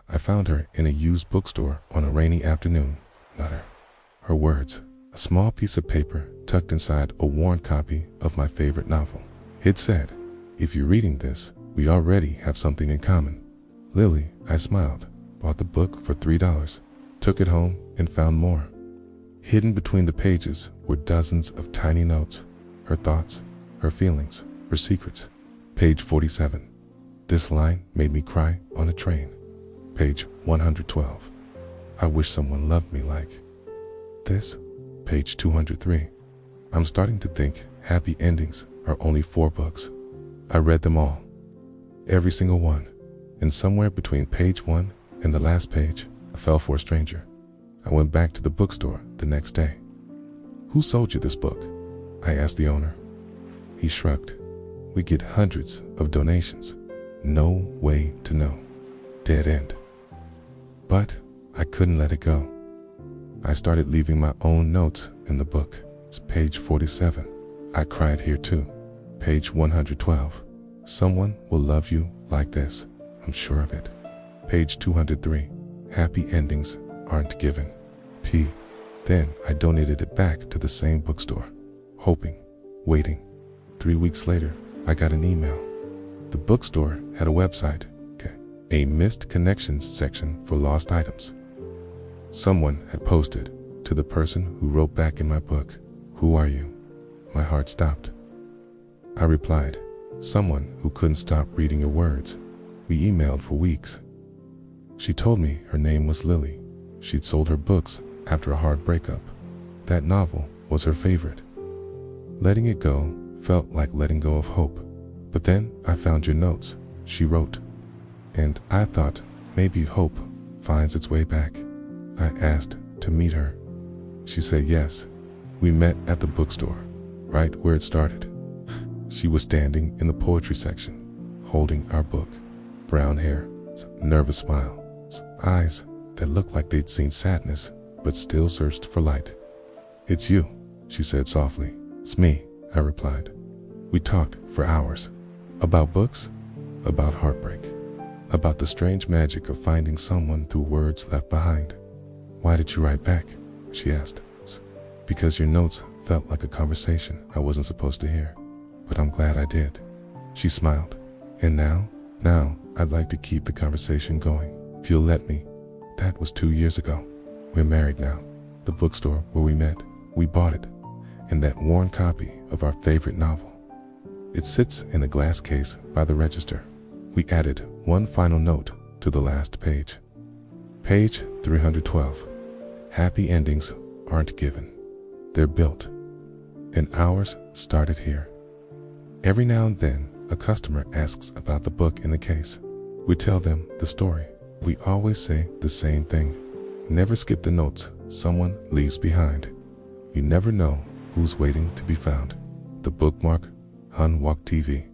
I found her in a used bookstore on a rainy afternoon. Not her. Her words. A small piece of paper tucked inside a worn copy of my favorite novel. It said, "If you're reading this, we already have something in common." Lily, I smiled, bought the book for $3, took it home and found more. Hidden between the pages were dozens of tiny notes, her thoughts, her feelings, her secrets. Page 47. This line made me cry on a train. Page 112. I wish someone loved me like this. Page 203. I'm starting to think happy endings are only 4 books. I read them all. Every single one. And somewhere between page 1 and the last page, I fell for a stranger. I went back to the bookstore the next day. "Who sold you this book?" I asked the owner. He shrugged. "We get hundreds of donations. No way to know. Dead end." But I couldn't let it go. I started leaving my own notes in the book. It's page 47. I cried here too. Page 112. Someone will love you like this. I'm sure of it. Page 203. Happy endings aren't given. P. Then I donated it back to the same bookstore. Hoping. Waiting. 3 weeks later, I got an email. The bookstore had a website. A missed connections section for lost items. Someone had posted, "To the person who wrote back in my book, who are you?" My heart stopped. I replied, "Someone who couldn't stop reading your words." We emailed for weeks. She told me her name was Lily. She'd sold her books after a hard breakup. That novel was her favorite. Letting it go felt like letting go of hope. But then I found your notes, she wrote. And I thought maybe hope finds its way back. I asked to meet her. She said yes. We met at the bookstore, right where it started. She was standing in the poetry section, holding our book. Brown hair, nervous smile, eyes that looked like they'd seen sadness, but still searched for light. "It's you," she said softly. "It's me," I replied. We talked for hours. About books, about heartbreak, about the strange magic of finding someone through words left behind. "Why did you write back?" she asked. "Because your notes felt like a conversation I wasn't supposed to hear. But I'm glad I did." She smiled. "And now I'd like to keep the conversation going, if you'll let me." That was 2 years ago. We're married now. The bookstore where we met, we bought it, and that worn copy of our favorite novel. It sits in a glass case by the register. We added one final note to the last page. Page 312. Happy endings aren't given. They're built. And ours started here. Every now and then, a customer asks about the book in the case. We tell them the story. We always say the same thing. Never skip the notes someone leaves behind. You never know who's waiting to be found. The Bookmark, HunWalkTV.